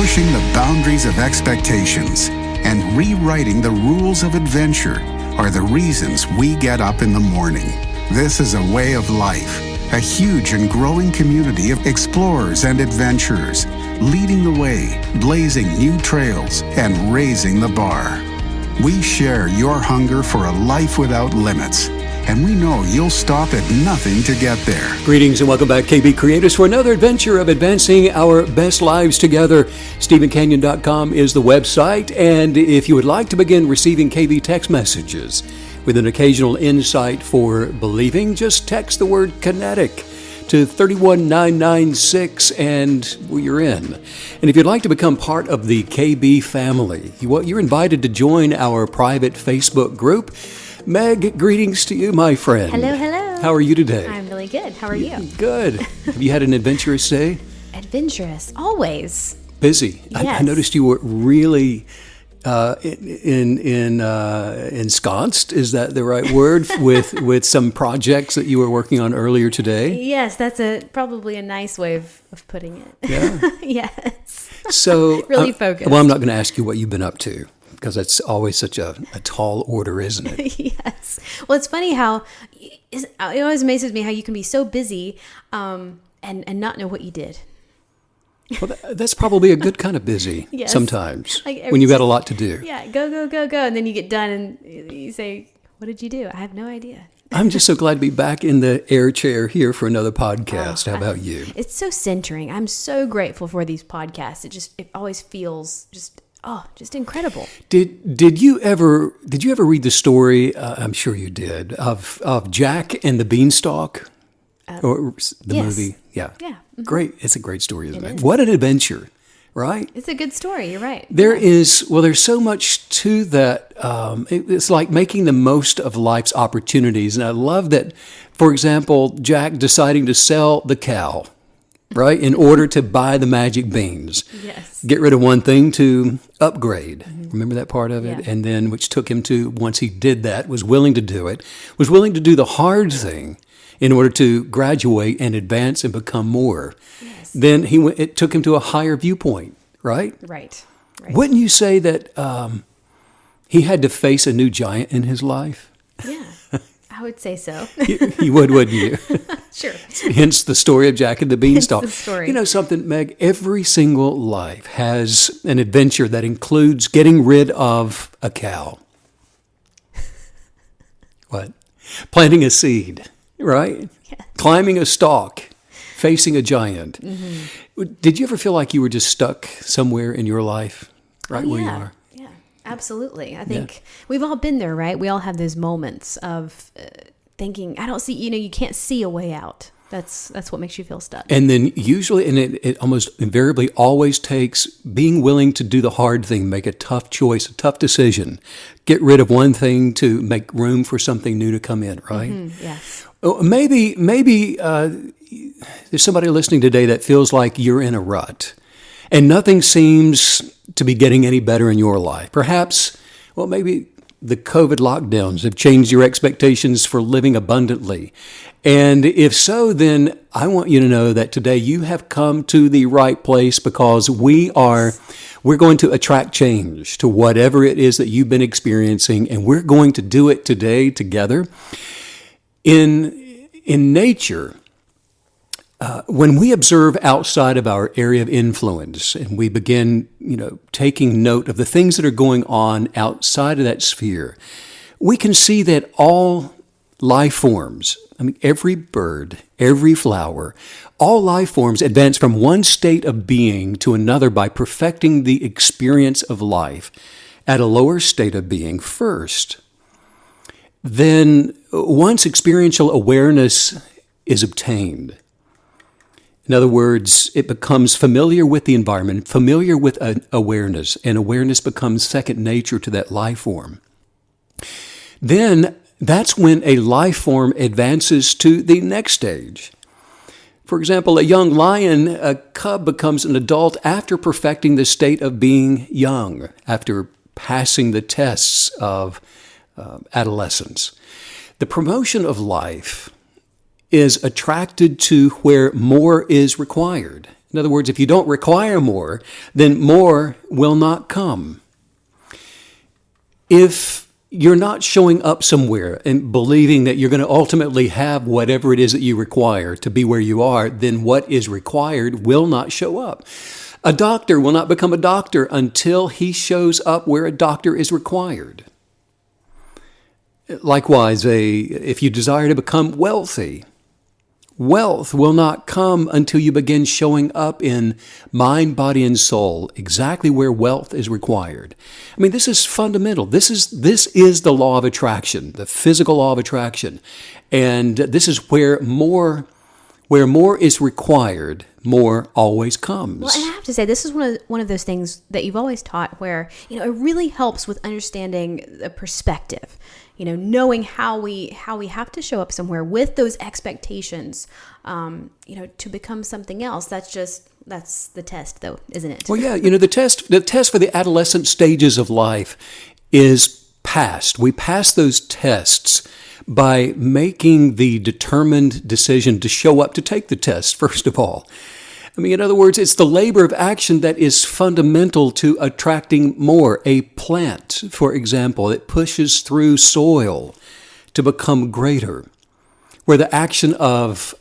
pushing the boundaries of expectations, and rewriting the rules of adventure are the reasons we get up in the morning. This is a way of life, a huge and growing community of explorers and adventurers, leading the way, blazing new trails, and raising the bar. We share your hunger for a life without limits, and we know you'll stop at nothing to get there. Greetings and welcome back, KB Creators, for another adventure of advancing our best lives together. StephenCanyon.com is the website, and if you would like to begin receiving KB text messages with an occasional insight for believing, just text the word kinetic to 31996 and you're in. And if you'd like to become part of the KB family, you're invited to join our private Facebook group. Meg, greetings to you, my friend. Hello, hello. How are you today? I'm really good. How are you? Good. Have you had an adventurous day? Adventurous, always. Busy. Yes. I noticed you were really ensconced, is that the right word, with some projects that you were working on earlier today? Yes, that's probably a nice way of putting it. Yeah. Yes. So really focused. Well, I'm not going to ask you what you've been up to, because that's always such a tall order, isn't it? Yes. Well, it's funny how it always amazes me how you can be so busy and not know what you did. Well, that's probably a good kind of busy. Yes. Sometimes, like when you've got a lot to do. Yeah, go, and then you get done and you say, what did you do? I have no idea. I'm just so glad to be back in the air chair here for another podcast. How about you? It's so centering. I'm so grateful for these podcasts. It always feels just incredible. Did you ever read the story? I'm sure you did, of Jack and the Beanstalk, or the yes. movie. Yeah. Mm-hmm. Great. It's a great story, isn't it? Is. What an adventure, right? It's a good story. You're right. There's so much to that. It's like making the most of life's opportunities. And I love that, for example, Jack deciding to sell the cow, right, in order to buy the magic beans. Yes. Get rid of one thing to upgrade. Mm-hmm. Remember that part of it? Yeah. And then, which took him to, once he did that, was willing to do the hard thing in order to graduate and advance and become more. Yes. Then it took him to a higher viewpoint, right? Right. Wouldn't you say that he had to face a new giant in his life? Yeah, I would say so. You would, wouldn't you? Sure. Hence the story of Jack and the Beanstalk. Hence the story. You know something, Meg? Every single life has an adventure that includes getting rid of a cow. What? Planting a seed, right? Yeah. Climbing a stalk, facing a giant. Mm-hmm. Did you ever feel like you were just stuck somewhere in your life, right where you are? Yeah, absolutely. I think we've all been there, right? We all have those moments of thinking, I don't see, you can't see a way out. That's what makes you feel stuck. And then usually, and it almost invariably always takes being willing to do the hard thing, make a tough choice, a tough decision, get rid of one thing to make room for something new to come in, right? Mm-hmm, yes. Maybe there's somebody listening today that feels like you're in a rut and nothing seems to be getting any better in your life. Perhaps, maybe the COVID lockdowns have changed your expectations for living abundantly. And if so, then I want you to know that today you have come to the right place, because we're going to attract change to whatever it is that you've been experiencing, and we're going to do it today together. In nature, when we observe outside of our area of influence and we begin, taking note of the things that are going on outside of that sphere, we can see that all life forms, every bird, every flower, all life forms advance from one state of being to another by perfecting the experience of life at a lower state of being first. Then, once experiential awareness is obtained, in other words, it becomes familiar with the environment, familiar with awareness, and awareness becomes second nature to that life form. Then, that's when a life form advances to the next stage. For example, a young lion, a cub, becomes an adult after perfecting the state of being young, after passing the tests of adolescence. The promotion of life is attracted to where more is required. In In other words, if you don't require more, then more will not come. If you're not showing up somewhere and believing that you're going to ultimately have whatever it is that you require to be where you are, then what is required will not show up. A doctor will not become a doctor until he shows up where a doctor is required. Likewise, if you desire to become wealthy, wealth will not come until you begin showing up in mind, body, and soul exactly where wealth is required. I mean, this is fundamental. This is the law of attraction, the physical law of attraction. And this is where more is required, more always comes. Well, and I have to say, this is one of those things that you've always taught where, it really helps with understanding the perspective. Knowing how we have to show up somewhere with those expectations, to become something else. That's the test, though, isn't it? Well, yeah, the test for the adolescent stages of life is passed. We pass those tests by making the determined decision to show up to take the test, first of all. I mean, in other words, it's the labor of action that is fundamental to attracting more. A plant, for example, that pushes through soil to become greater, where the action of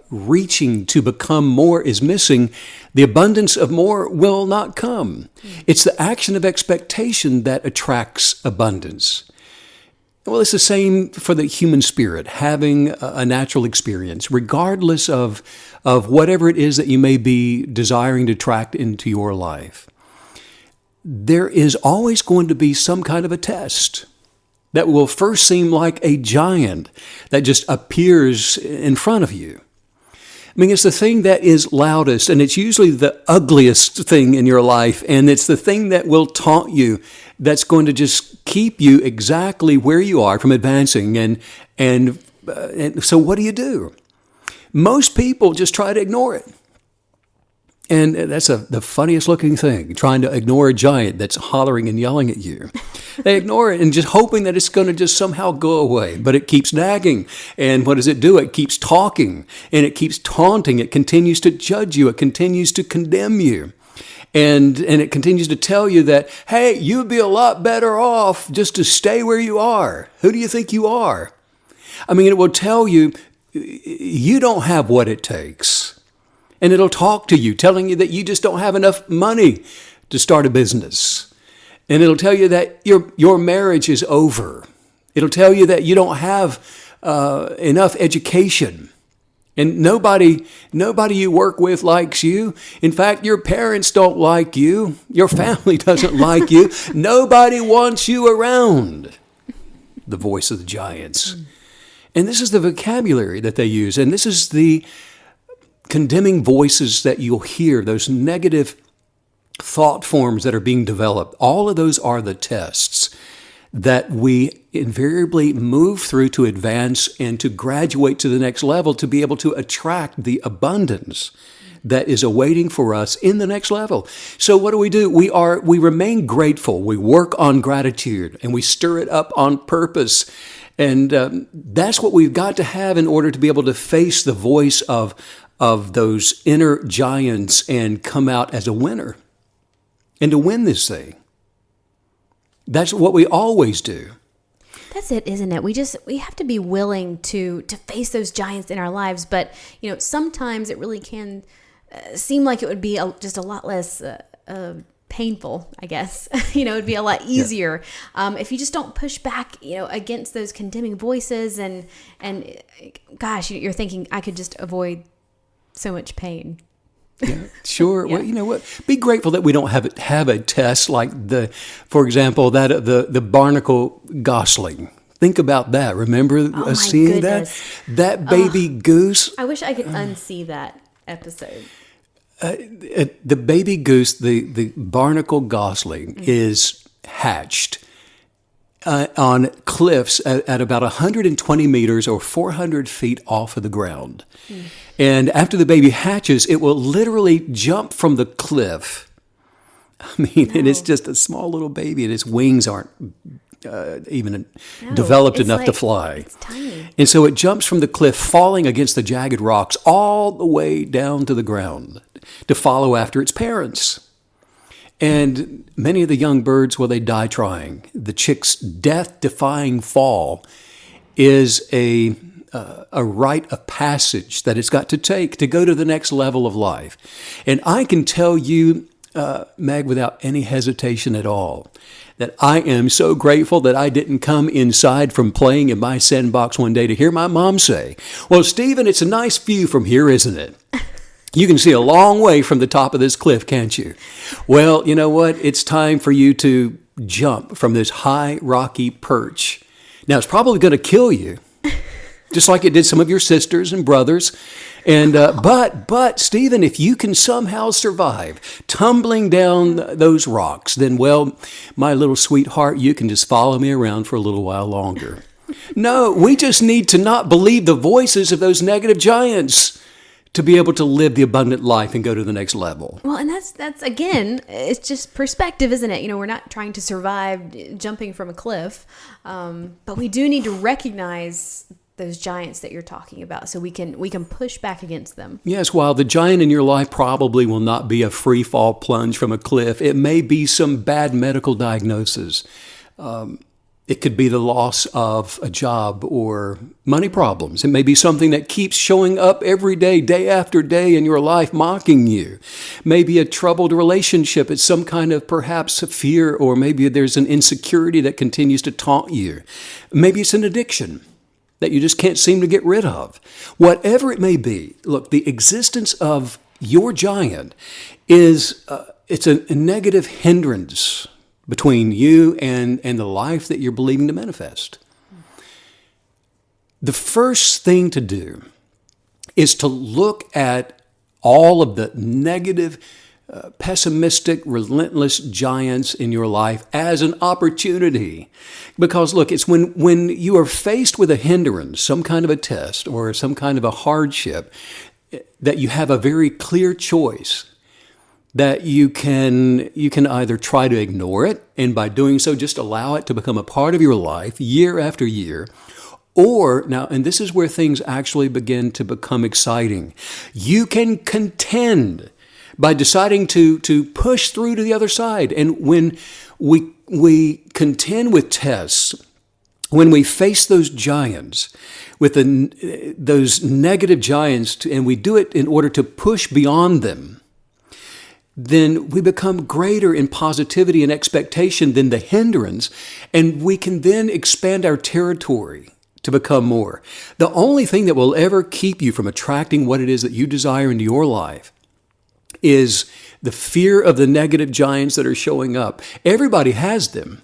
reaching to become more is missing, the abundance of more will not come. It's the action of expectation that attracts abundance. Well, it's the same for the human spirit, having a natural experience, regardless of whatever it is that you may be desiring to attract into your life. There is always going to be some kind of a test that will first seem like a giant that just appears in front of you. I mean, it's the thing that is loudest, and it's usually the ugliest thing in your life, and it's the thing that will taunt you, that's going to just keep you exactly where you are from advancing. And so what do? Most people just try to ignore it. And that's the funniest looking thing, trying to ignore a giant that's hollering and yelling at you. They ignore it and just hoping that it's going to just somehow go away. But it keeps nagging. And what does it do? It keeps talking and it keeps taunting. It continues to judge you. It continues to condemn you. And it continues to tell you that, hey, you'd be a lot better off just to stay where you are. Who do you think you are? I mean, it will tell you, you don't have what it takes. And it'll talk to you, telling you that you just don't have enough money to start a business. And it'll tell you that your marriage is over. It'll tell you that you don't have enough education. And nobody you work with likes you. In fact, your parents don't like you. Your family doesn't like you. Nobody wants you around. The voice of the giants. And this is the vocabulary that they use. And this is the condemning voices that you'll hear, those negative thought forms that are being developed. All of those are the tests that we invariably move through to advance and to graduate to the next level, to be able to attract the abundance that is awaiting for us in the next level. So what do? We remain grateful. We work on gratitude and we stir it up on purpose. And that's what we've got to have in order to be able to face the voice of those inner giants and come out as a winner and to win this thing. That's what we always do. That's it, isn't it? We have to be willing to face those giants in our lives. But, sometimes it really can seem like it would be just a lot less painful, I guess. It would be a lot easier if you just don't push back, against those condemning voices. And gosh, you're thinking, I could just avoid so much pain. Yeah, sure. Yeah. Well, you know what? Be grateful that we don't have a test like for example, that the barnacle gosling. Think about that. Remember seeing goodness. that baby goose? I wish I could unsee that episode. The baby goose, the barnacle gosling, is hatched on cliffs at about 120 meters or 400 feet off of the ground. And after the baby hatches, it will literally jump from the cliff. And it's just a small little baby, and its wings aren't even developed enough to fly. It's tiny. And so it jumps from the cliff, falling against the jagged rocks all the way down to the ground. to follow after its parents. And many of the young birds, well, they die trying. The chick's death-defying fall is a rite of passage that it's got to take to go to the next level of life. And I can tell you, Meg, without any hesitation at all, that I am so grateful that I didn't come inside from playing in my sandbox one day to hear my mom say, "Well, Stephen, it's a nice view from here, isn't it? You can see a long way from the top of this cliff, can't you? Well, you know what? It's time for you to jump from this high, rocky perch. Now, it's probably going to kill you, just like it did some of your sisters and brothers. And but Stephen, if you can somehow survive tumbling down those rocks, then, well, my little sweetheart, you can just follow me around for a little while longer." No, we just need to not believe the voices of those negative giants to be able to live the abundant life and go to the next level. Well, and that's again, it's just perspective, isn't it? We're not trying to survive jumping from a cliff, but we do need to recognize those giants that you're talking about, so we can push back against them. Yes, while the giant in your life probably will not be a free fall plunge from a cliff, it may be some bad medical diagnosis. It could be the loss of a job or money problems. It may be something that keeps showing up every day, day after day in your life, mocking you. Maybe a troubled relationship. It's some kind of perhaps a fear, or maybe there's an insecurity that continues to taunt you. Maybe it's an addiction that you just can't seem to get rid of. Whatever it may be, look, the existence of your giant is it's a negative hindrance between you and the life that you're believing to manifest. The first thing to do is to look at all of the negative, pessimistic, relentless giants in your life as an opportunity. Because look, it's when you are faced with a hindrance, some kind of a test or some kind of a hardship, that you have a very clear choice that you can either try to ignore it, and by doing so just allow it to become a part of your life year after year, or now, and this is where things actually begin to become exciting, you can contend by deciding to push through to the other side. And when we contend with tests, when we face those giants, with those negative giants, and we do it in order to push beyond them, then we become greater in positivity and expectation than the hindrance, and we can then expand our territory to become more. The only thing that will ever keep you from attracting what it is that you desire into your life is the fear of the negative giants that are showing up. Everybody has them,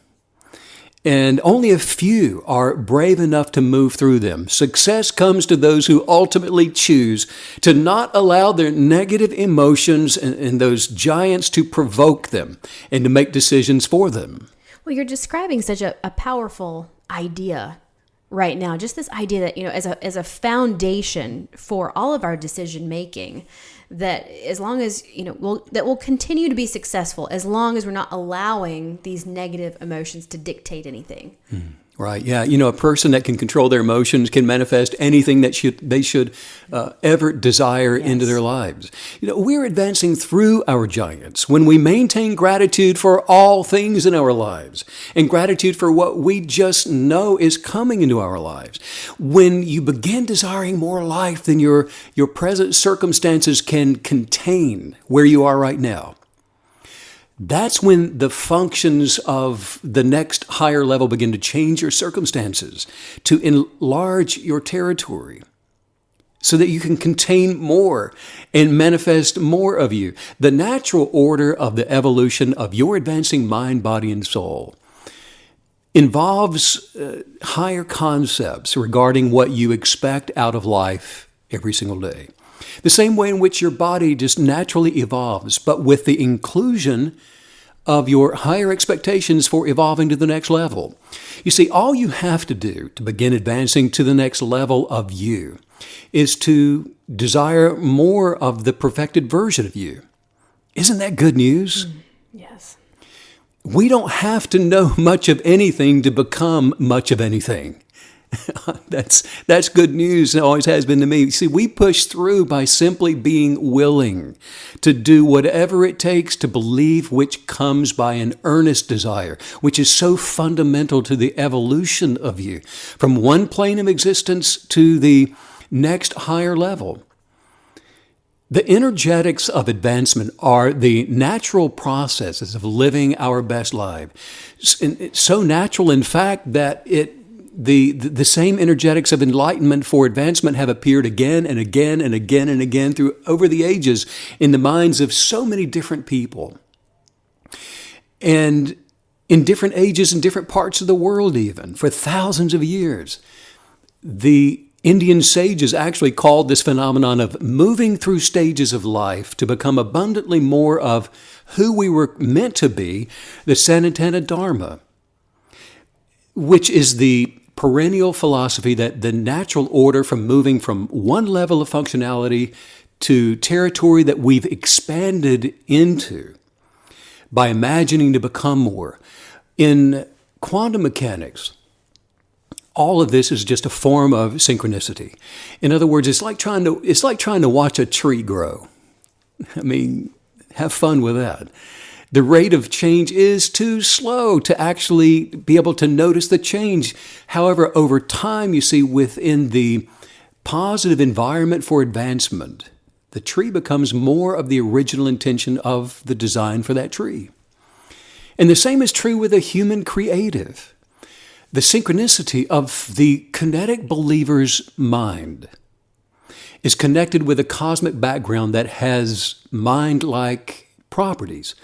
and only a few are brave enough to move through them. Success comes to those who ultimately choose to not allow their negative emotions and those giants to provoke them and to make decisions for them. Well, you're describing such a powerful idea right now. Just this idea that, as a foundation for all of our decision making, that as long as, we'll continue to be successful as long as we're not allowing these negative emotions to dictate anything. Right. Yeah. A person that can control their emotions can manifest anything that they should ever desire into their lives. We're advancing through our giants when we maintain gratitude for all things in our lives and gratitude for what we just know is coming into our lives. When you begin desiring more life than your present circumstances can contain where you are right now, that's when the functions of the next higher level begin to change your circumstances, to enlarge your territory so that you can contain more and manifest more of you. The natural order of the evolution of your advancing mind, body, and soul involves higher concepts regarding what you expect out of life every single day. The same way in which your body just naturally evolves, but with the inclusion of your higher expectations for evolving to the next level. You see, all you have to do to begin advancing to the next level of you is to desire more of the perfected version of you. Isn't that good news? Yes. We don't have to know much of anything to become much of anything. That's good news. It always has been to me. See, we push through by simply being willing to do whatever it takes to believe, which comes by an earnest desire, which is so fundamental to the evolution of you from one plane of existence to the next higher level. The energetics of advancement are the natural processes of living our best life. It's so natural, in fact, that the same energetics of enlightenment for advancement have appeared again and again and again and again through over the ages in the minds of so many different people. And in different ages in different parts of the world even, for thousands of years. The Indian sages actually called this phenomenon of moving through stages of life to become abundantly more of who we were meant to be, the Sanatana Dharma, which is the perennial philosophy that the natural order from moving from one level of functionality to territory that we've expanded into by imagining to become more. In quantum mechanics, all of this is just a form of synchronicity. In other words, it's like trying to watch a tree grow. I mean, have fun with that. The rate of change is too slow to actually be able to notice the change. However, over time, you see, within the positive environment for advancement, the tree becomes more of the original intention of the design for that tree. And the same is true with a human creative. The synchronicity of the kinetic believer's mind is connected with a cosmic background that has mind-like properties.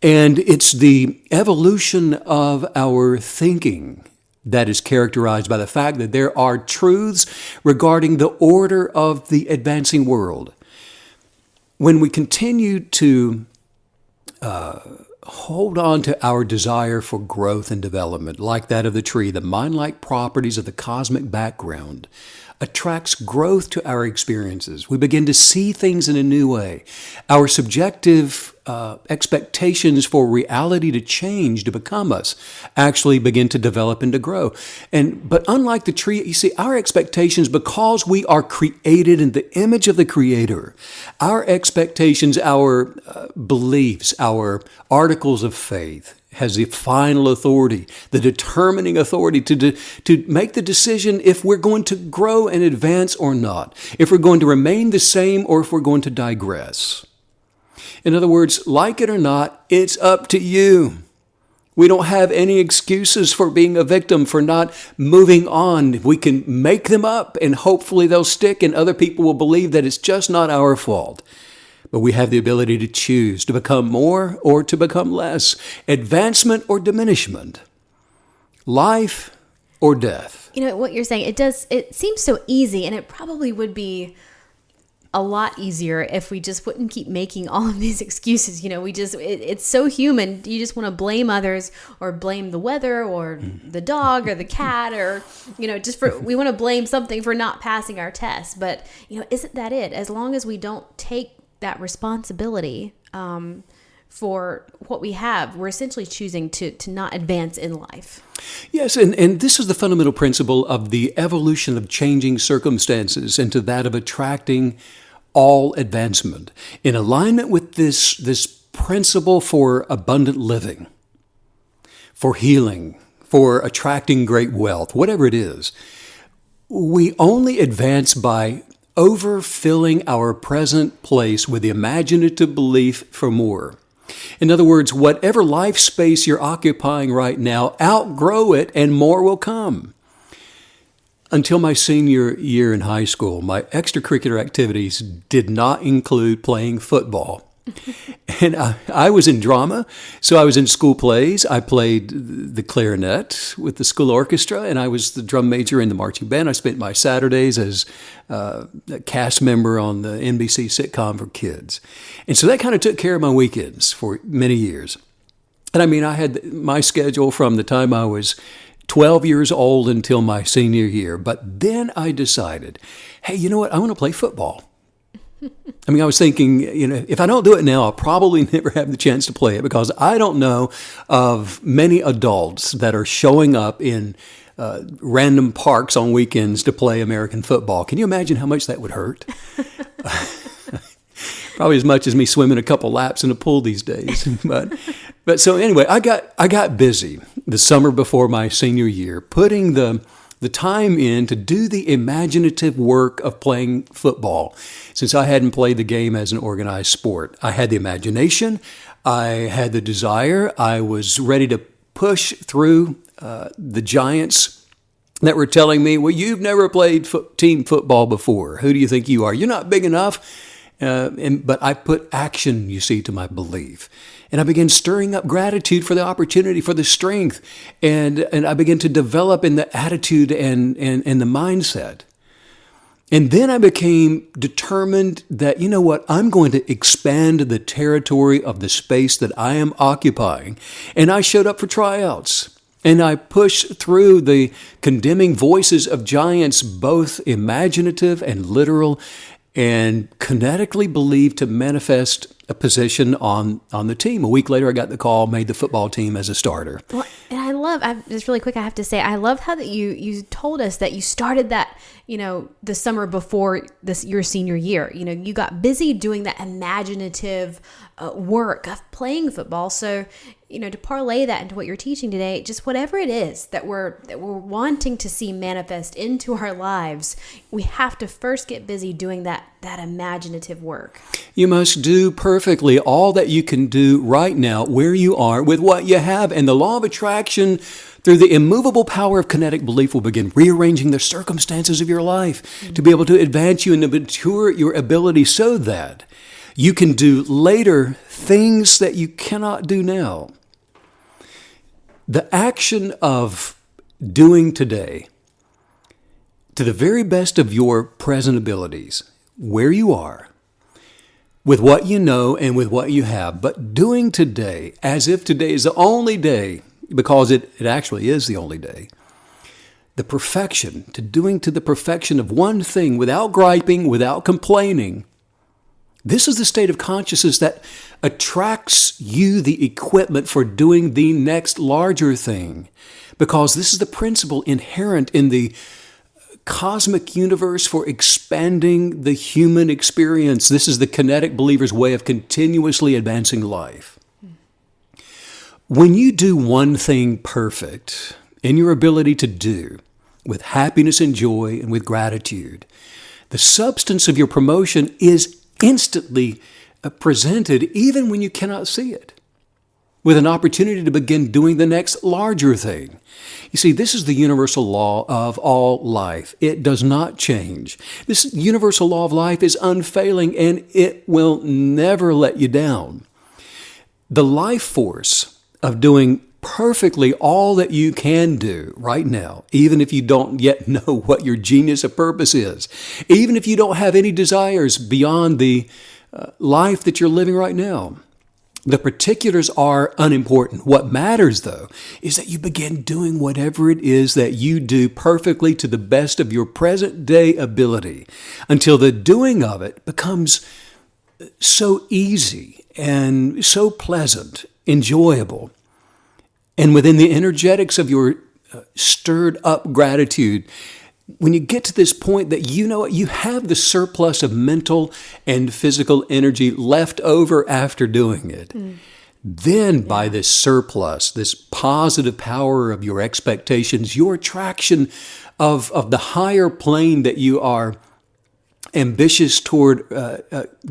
And it's the evolution of our thinking that is characterized by the fact that there are truths regarding the order of the advancing world. When we continue to hold on to our desire for growth and development, like that of the tree, the mind-like properties of the cosmic background attracts growth to our experiences. We begin to see things in a new way. Our subjective expectations for reality to change, to become us, actually begin to develop and to grow. But unlike the tree, you see, our expectations, because we are created in the image of the Creator, our expectations, our beliefs, our articles of faith, has the final authority, the determining authority to make the decision if we're going to grow and advance or not, if we're going to remain the same or if we're going to digress. In other words, like it or not, it's up to you. We don't have any excuses for being a victim, for not moving on. We can make them up and hopefully they'll stick and other people will believe that it's just not our fault. But we have the ability to choose to become more or to become less, advancement or diminishment, life or death. You know, what you're saying, it seems so easy, and it probably would be a lot easier if we just wouldn't keep making all of these excuses. You know, it's so human. You just want to blame others or blame the weather or the dog or the cat or, you know, we want to blame something for not passing our test. But, you know, isn't that it? As long as we don't take that responsibility for what we have, we're essentially choosing to not advance in life. Yes, and this is the fundamental principle of the evolution of changing circumstances into that of attracting all advancement. In alignment with this principle for abundant living, for healing, for attracting great wealth, whatever it is, we only advance by overfilling our present place with the imaginative belief for more. In other words, whatever life space you're occupying right now, outgrow it and more will come. Until my senior year in high school, my extracurricular activities did not include playing football. And I was in drama, so I was in school plays. I played the clarinet with the school orchestra, and I was the drum major in the marching band. I spent my Saturdays as a cast member on the NBC sitcom for kids. And so that kind of took care of my weekends for many years. And I mean, I had my schedule from the time I was 12 years old until my senior year. But then I decided, hey, you know what? I want to play football. I mean, I was thinking, you know, if I don't do it now, I'll probably never have the chance to play it, because I don't know of many adults that are showing up in random parks on weekends to play American football. Can you imagine how much that would hurt? Probably as much as me swimming a couple laps in a pool these days. But so anyway, I got busy the summer before my senior year, putting the time in to do the imaginative work of playing football. Since I hadn't played the game as an organized sport, I had the imagination, I had the desire, I was ready to push through the giants that were telling me, well, you've never played team football before. Who do you think you are? You're not big enough. But I put action, you see, to my belief. And I began stirring up gratitude for the opportunity, for the strength. And I began to develop in the attitude and the mindset. And then I became determined that, you know what, I'm going to expand the territory of the space that I am occupying. And I showed up for tryouts. And I pushed through the condemning voices of giants, both imaginative and literal, and kinetically believed to manifest a position on the team. A week later, I got the call, made the football team as a starter. Well, and just really quick, I have to say, I love how that you told us that you started that, the summer before your senior year. You got busy doing that imaginative work of playing football. So, to parlay that into what you're teaching today, just whatever it is that we're wanting to see manifest into our lives, we have to first get busy doing that imaginative work. You must do perfectly all that you can do right now where you are with what you have. And the law of attraction, through the immovable power of kinetic belief, will begin rearranging the circumstances of your life to be able to advance you and to mature your ability so that you can do later things that you cannot do now. The action of doing today, to the very best of your present abilities, where you are, with what you know and with what you have, but doing today as if today is the only day, because it actually is the only day. The perfection, to doing to the perfection of one thing without griping, without complaining. This is the state of consciousness that attracts you the equipment for doing the next larger thing, because this is the principle inherent in the cosmic universe for expanding the human experience. This is the kinetic believer's way of continuously advancing life. When you do one thing perfect in your ability to do, with happiness and joy and with gratitude, the substance of your promotion is instantly presented even when you cannot see it, with an opportunity to begin doing the next larger thing. You see, this is the universal law of all life. It does not change. This universal law of life is unfailing, and it will never let you down. The life force of doing perfectly all that you can do right now, even if you don't yet know what your genius of purpose is, even if you don't have any desires beyond the life that you're living right now. The particulars are unimportant. What matters, though, is that you begin doing whatever it is that you do perfectly to the best of your present day ability, until the doing of it becomes so easy and so pleasant, enjoyable. And within the energetics of your stirred up gratitude, when you get to this point that you know you have the surplus of mental and physical energy left over after doing it, then by this surplus, this positive power of your expectations, your attraction of the higher plane that you are ambitious toward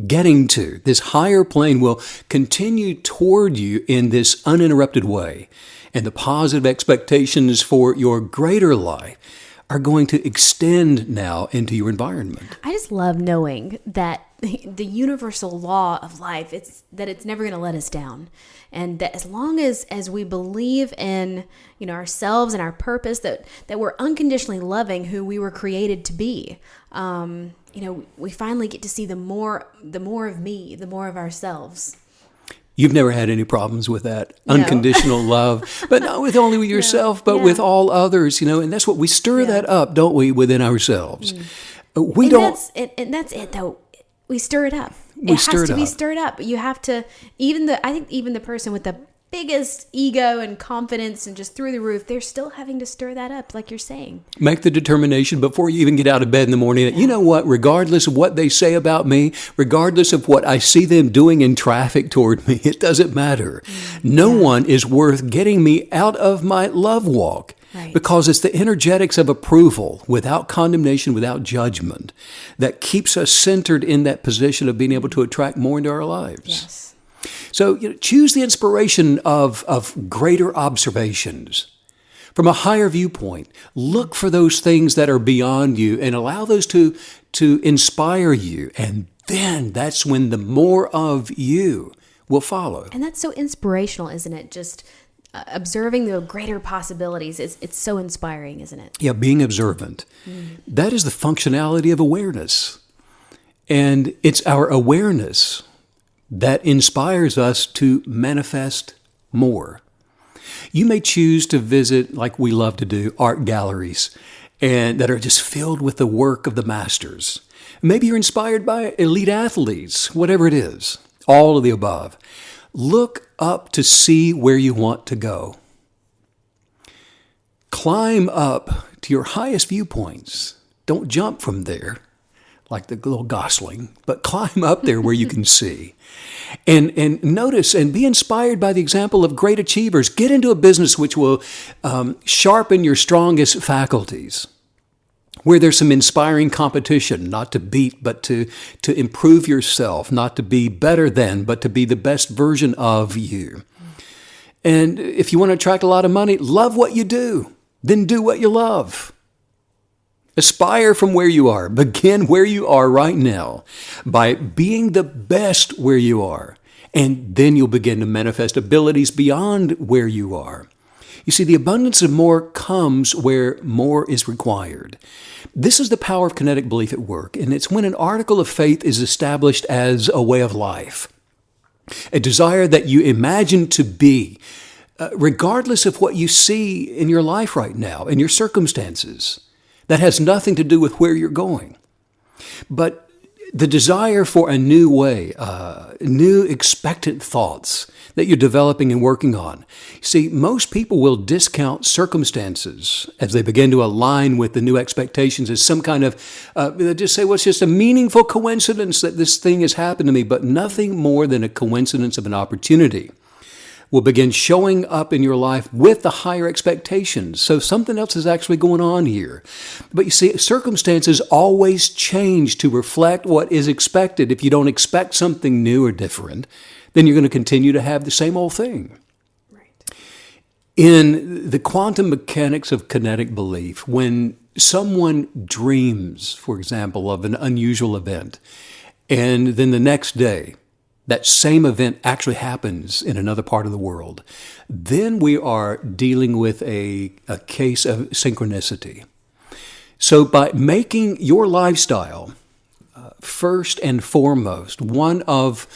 getting to, this higher plane will continue toward you in this uninterrupted way. And the positive expectations for your greater life are going to extend now into your environment. I just love knowing that the universal law of life, it's never going to let us down. And that as long as we believe in, ourselves and our purpose, that we're unconditionally loving who we were created to be, we finally get to see the more of me, the more of ourselves. You've never had any problems with that unconditional love, but not with only yourself, but with all others, and that's what we stir that up, don't we, within ourselves? That's it though. We stir it up. It has to be stirred up. You have to, I think even the person with the biggest ego and confidence and just through the roof, they're still having to stir that up, like you're saying. Make the determination before you even get out of bed in the morning that, you know what, regardless of what they say about me, regardless of what I see them doing in traffic toward me, it doesn't matter. No one is worth getting me out of my love walk. Right. Because it's the energetics of approval, without condemnation, without judgment, that keeps us centered in that position of being able to attract more into our lives. Yes. So choose the inspiration of greater observations. From a higher viewpoint, look for those things that are beyond you and allow those to inspire you. And then that's when the more of you will follow. And that's so inspirational, isn't it? Just observing the greater possibilities. It's so inspiring, isn't it? Yeah, being observant. That is the functionality of awareness. And it's our awareness that inspires us to manifest more. You may choose to visit, like we love to do, art galleries and that are just filled with the work of the masters. Maybe you're inspired by elite athletes, whatever it is, all of the above. Look up to see where you want to go. Climb up to your highest viewpoints. Don't jump from there like the little gosling, but climb up there where you can see. And notice and be inspired by the example of great achievers. Get into a business which will sharpen your strongest faculties, where there's some inspiring competition, not to beat, but to improve yourself, not to be better than, but to be the best version of you. And if you want to attract a lot of money, love what you do, then do what you love. Aspire from where you are. Begin where you are right now by being the best where you are. And then you'll begin to manifest abilities beyond where you are. You see, the abundance of more comes where more is required. This is the power of kinetic belief at work, and it's when an article of faith is established as a way of life, a desire that you imagine to be, regardless of what you see in your life right now, in your circumstances. That has nothing to do with where you're going. But the desire for a new way, new expectant thoughts that you're developing and working on. See, most people will discount circumstances as they begin to align with the new expectations as some kind of, they just say, well, it's just a meaningful coincidence that this thing has happened to me, but nothing more than a coincidence of an opportunity will begin showing up in your life with the higher expectations. So something else is actually going on here. But you see, circumstances always change to reflect what is expected. If you don't expect something new or different, then you're going to continue to have the same old thing. Right. In the quantum mechanics of kinetic belief, when someone dreams, for example, of an unusual event, and then the next day, that same event actually happens in another part of the world, then we are dealing with a case of synchronicity. So by making your lifestyle, first and foremost, one of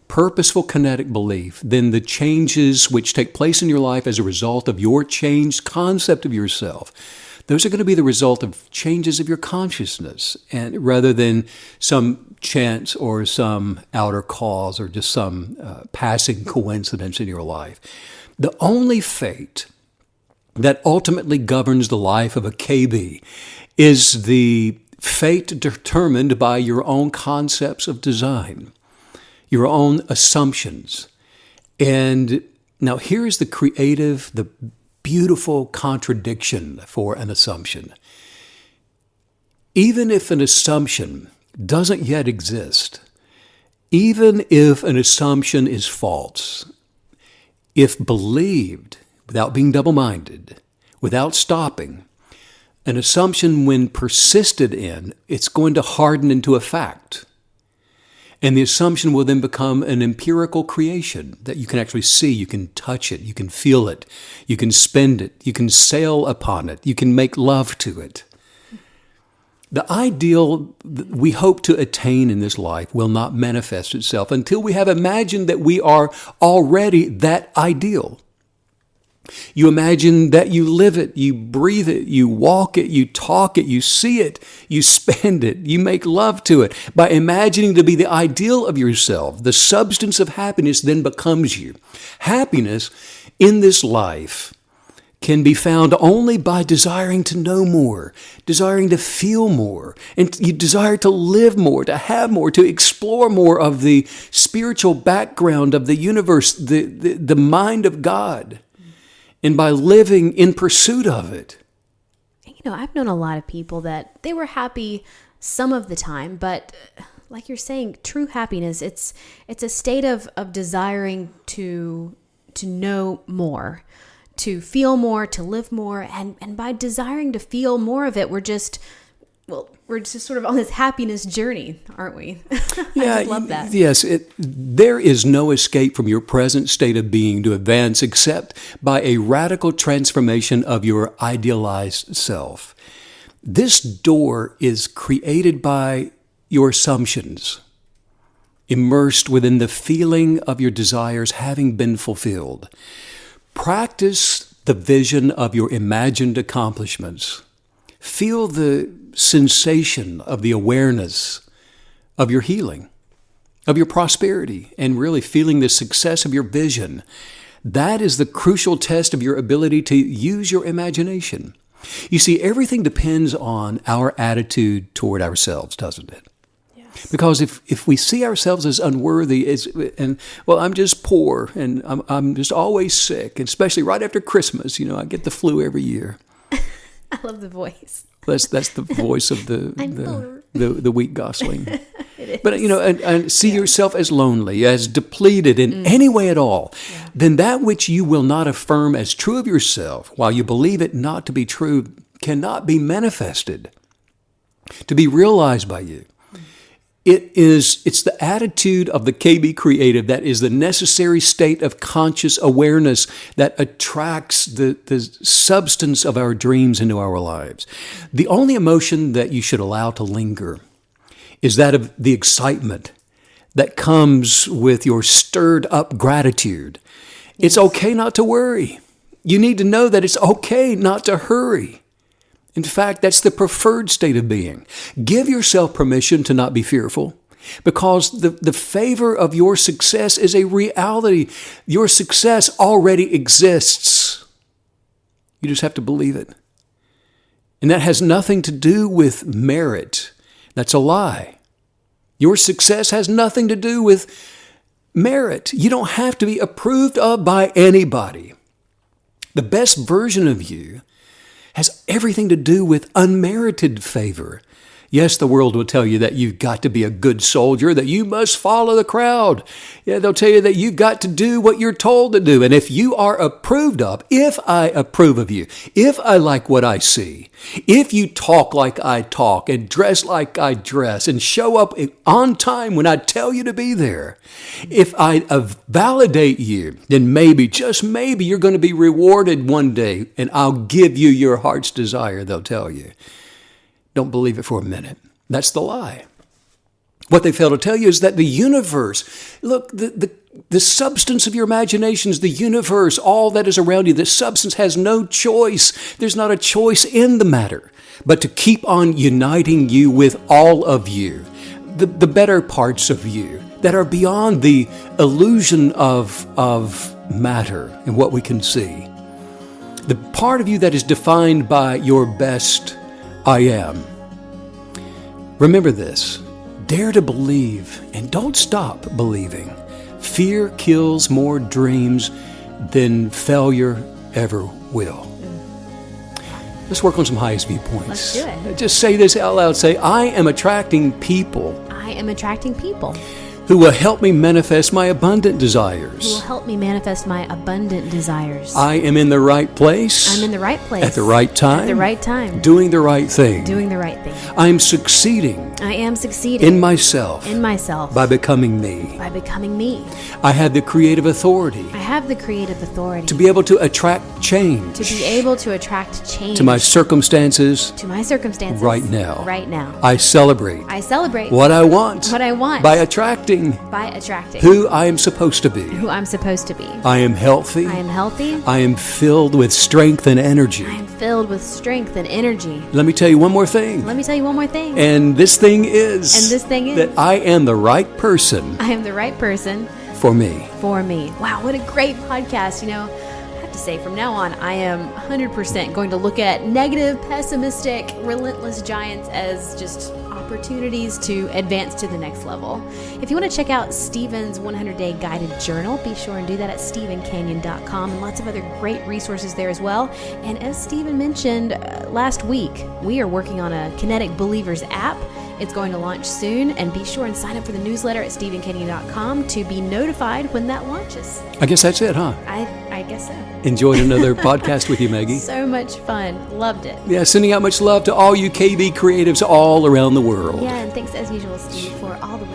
purposeful kinetic belief, then the changes which take place in your life as a result of your changed concept of yourself, those are going to be the result of changes of your consciousness, and rather than some chance or some outer cause or just some passing coincidence in your life. The only fate that ultimately governs the life of a KB is the fate determined by your own concepts of design, your own assumptions. And now here's the creative, the beautiful contradiction for an assumption. Even if an assumption doesn't yet exist, even if an assumption is false, if believed without being double-minded, without stopping, an assumption when persisted in, it's going to harden into a fact. And the assumption will then become an empirical creation that you can actually see, you can touch it, you can feel it, you can spend it, you can sail upon it, you can make love to it. The ideal we hope to attain in this life will not manifest itself until we have imagined that we are already that ideal. You imagine that you live it, you breathe it, you walk it, you talk it, you see it, you spend it, you make love to it. By imagining to be the ideal of yourself, the substance of happiness then becomes you. Happiness in this life can be found only by desiring to know more, desiring to feel more, and you desire to live more, to have more, to explore more of the spiritual background of the universe, the mind of God. And by living in pursuit of it. I've known a lot of people that they were happy some of the time, but like you're saying, true happiness, it's a state of desiring to know more, to feel more, to live more. And by desiring to feel more of it, we're just sort of on this happiness journey, aren't we? Yeah, I love that. Yes, there is no escape from your present state of being to advance except by a radical transformation of your idealized self. This door is created by your assumptions, immersed within the feeling of your desires having been fulfilled. Practice the vision of your imagined accomplishments. Feel the sensation of the awareness of your healing, of your prosperity, and really feeling the success of your vision. That is the crucial test of your ability to use your imagination. You see, everything depends on our attitude toward ourselves, doesn't it? Yes. Because if we see ourselves as unworthy, I'm just poor, and I'm just always sick, and especially right after Christmas, I get the flu every year. I love the voice. That's the voice of the wheat gosling. It is. But and see yourself as lonely, as depleted in any way at all. Yeah. Then that which you will not affirm as true of yourself, while you believe it not to be true, cannot be manifested, to be realized by you. It's the attitude of the KB creative that is the necessary state of conscious awareness that attracts the substance of our dreams into our lives. The only emotion that you should allow to linger is that of the excitement that comes with your stirred up gratitude. Yes. It's okay not to worry. You need to know that it's okay not to hurry. In fact, that's the preferred state of being. Give yourself permission to not be fearful, because the favor of your success is a reality. Your success already exists. You just have to believe it. And that has nothing to do with merit. That's a lie. Your success has nothing to do with merit. You don't have to be approved of by anybody. The best version of you has everything to do with unmerited favor. Yes, the world will tell you that you've got to be a good soldier, that you must follow the crowd. Yeah, they'll tell you that you've got to do what you're told to do. And if you are approved of, if I approve of you, if I like what I see, if you talk like I talk and dress like I dress and show up on time when I tell you to be there, if I validate you, then maybe, just maybe, you're going to be rewarded one day and I'll give you your heart's desire, they'll tell you. Don't believe it for a minute. That's the lie. What they fail to tell you is that the universe, look, the substance of your imaginations, the universe, all that is around you, the substance has no choice. There's not a choice in the matter, but to keep on uniting you with all of you, the better parts of you that are beyond the illusion of matter and what we can see. The part of you that is defined by your best I am. Remember this. Dare to believe and don't stop believing. Fear kills more dreams than failure ever will. Let's work on some highest viewpoints. Let's do it. Just say this out loud. Say, I am attracting people. I am attracting people who will help me manifest my abundant desires. Who will help me manifest my abundant desires. I am in the right place. I'm in the right place. At the right time. At the right time. Doing the right thing. Doing the right thing. I am succeeding. I am succeeding. In myself. In myself. By becoming me. By becoming me. I have the creative authority. I have the creative authority. To be able to attract change. To be able to attract change. To my circumstances. To my circumstances. Right now. Right now. I celebrate. I celebrate. What I want. What I want. By attracting attracting By who I am supposed to be. who I'm supposed to be. I am healthy. I am healthy. I am filled with strength and energy. I am filled with strength and energy. Let me tell you one more thing. Let me tell you one more thing. And this thing is that I am the right person I am the right person for me. for me. Wow, what a great podcast. You know, I have to say from now on, I am 100% going to look at negative, pessimistic, relentless giants as just opportunities to advance to the next level. If you want to check out Stephen's 100-day guided journal, be sure and do that at stephencanyon.com, and lots of other great resources there as well. And as Stephen mentioned last week, we are working on a Kinetic Believers app. It's going to launch soon, and be sure and sign up for the newsletter at stephencanyon.com to be notified when that launches. I guess that's it, huh? I guess so. Enjoyed another podcast with you, Maggie. So much fun. Loved it. Yeah, sending out much love to all you KB creatives all around the world. Yeah, and thanks as usual, Steve, for all the